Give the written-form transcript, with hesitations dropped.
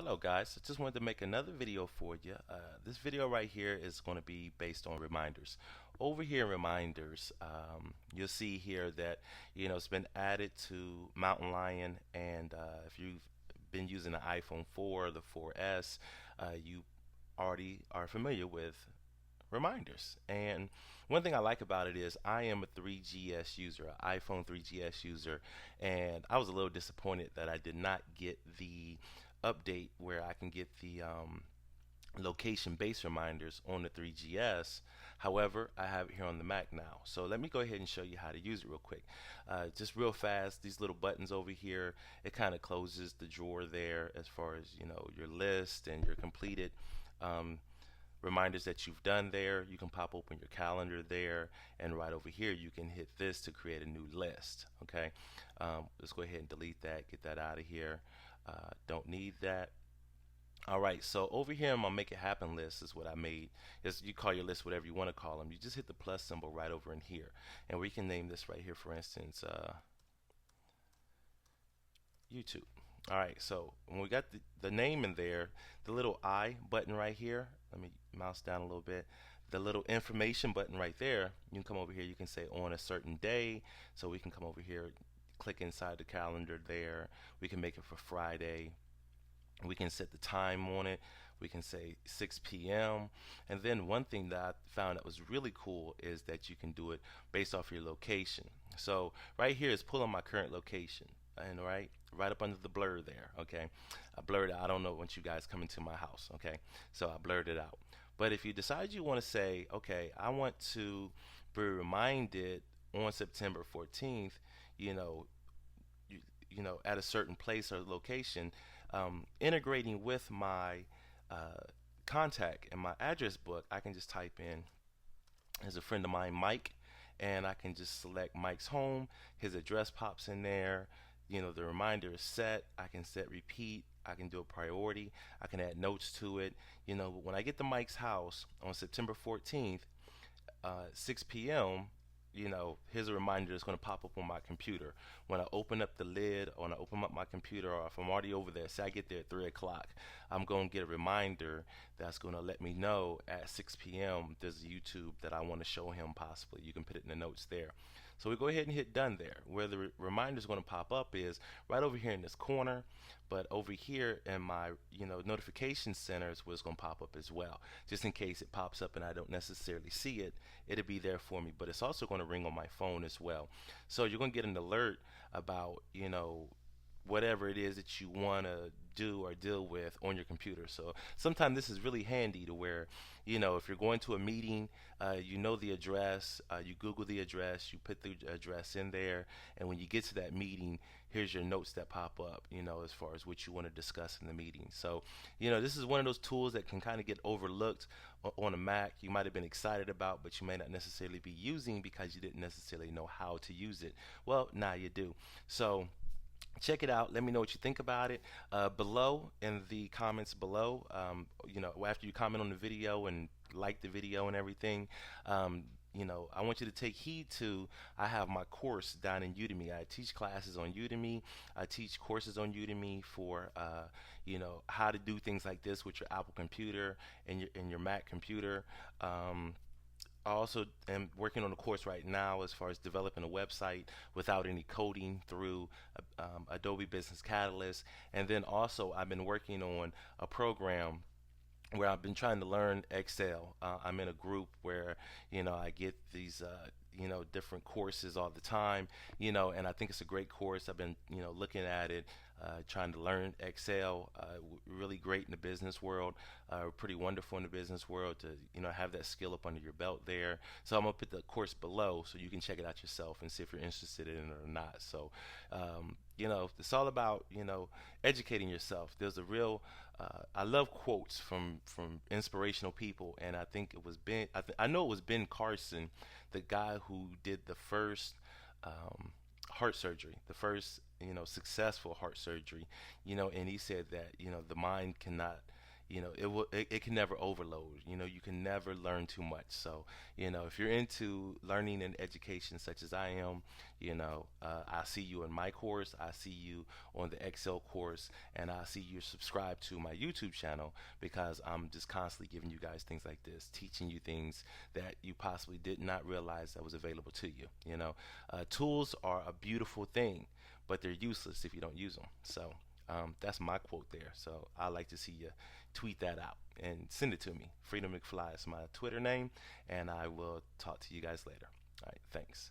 Hello guys, I just wanted to make another video for you. This video right here is going to be based on reminders. Over here in reminders, you'll see here that it's been added to Mountain Lion, and if you've been using the iPhone 4, the 4S, you already are familiar with reminders. And one thing I like about it is I am a 3GS user, an iPhone 3GS user, and I was a little disappointed that I did not get the update where I can get the location based reminders on the 3GS. However, I have it here on the Mac now. So let me go ahead and show you how to use it real quick. Just real fast, these little buttons over here, it kind of closes the drawer there as far as your list and your completed um, reminders that you've done there. You can pop open your calendar there, and right over here you can hit this to create a new list. Okay, let's go ahead and delete that, get that out of here. Don't need that. All right, so over here in my make it happen list is what I made. Is you call your list whatever you want to call them. You just hit the plus symbol right over in here, and we can name this right here, for instance, YouTube. All right, so when we got the name in there, the little I button right here, let me mouse down a little bit. The little information button right there, you can come over here, you can say on a certain day. So we can come over here, click inside the calendar there. We can make it for Friday. We can set the time on it. We can say 6 p.m. And then one thing that I found that was really cool is that you can do it based off your location. So right here is pulling my current location, and right up under the blur there. Okay, I blurred it. I don't know once you guys come into my house. Okay, so I blurred it out. But if you decide you want to say, okay, I want to be reminded on September 14th, you know, you, at a certain place or location, integrating with my contact in my address book, I can just type in, as a friend of mine, Mike, and I can just select Mike's home. His address pops in there. The reminder is set. I can set repeat. I can do a priority. I can add notes to it. When I get to Mike's house on September 14th, 6 p.m., here's a reminder that's going to pop up on my computer. When I open up the lid, or when I open up my computer, or if I'm already over there, say I get there at 3 o'clock, I'm going to get a reminder that's going to let me know at 6 p.m. there's a YouTube that I want to show him possibly. You can put it in the notes there. So we go ahead and hit done there. Where the reminder is going to pop up is right over here in this corner, but over here in my notification center is where it's going to pop up as well. Just in case it pops up and I don't necessarily see it, it'll be there for me. But it's also going to ring on my phone as well. So you're going to get an alert about whatever it is that you want to do or deal with on your computer. So sometimes this is really handy to where, if you're going to a meeting, you know the address, you Google the address, you put the address in there, and when you get to that meeting, here's your notes that pop up, as far as what you want to discuss in the meeting. So, this is one of those tools that can kind of get overlooked on a Mac. You might have been excited about, but you may not necessarily be using because you didn't necessarily know how to use it. Well, now you do. So check it out. Let me know what you think about it below in the comments below. After you comment on the video and like the video and everything, I want you to take heed to, I have my course down in Udemy. I teach classes on Udemy. I teach courses on Udemy for how to do things like this with your Apple computer and your Mac computer. I also am working on a course right now as far as developing a website without any coding through Adobe Business Catalyst. And then also I've been working on a program where I've been trying to learn Excel. I'm in a group where I get these different courses all the time, and I think it's a great course. I've been looking at it, trying to learn Excel. Really great in the business world, pretty wonderful in the business world to have that skill up under your belt there. So I'm gonna put the course below so you can check it out yourself and see if you're interested in it or not. So it's all about educating yourself. There's a real I love quotes from inspirational people, and I think it was I know it was Ben Carson, the guy who did the first heart surgery, the first successful heart surgery, and he said that the mind cannot it can never overload. You can never learn too much. So if you're into learning and education such as I am, I see you in my course, I see you on the Excel course, and I see you're subscribed to my YouTube channel, because I'm just constantly giving you guys things like this, teaching you things that you possibly did not realize that was available to you. Tools are a beautiful thing, but they're useless if you don't use them. So that's my quote there. So I like to see you tweet that out and send it to me. Freedom McFly is my Twitter name, and I will talk to you guys later. All right, thanks.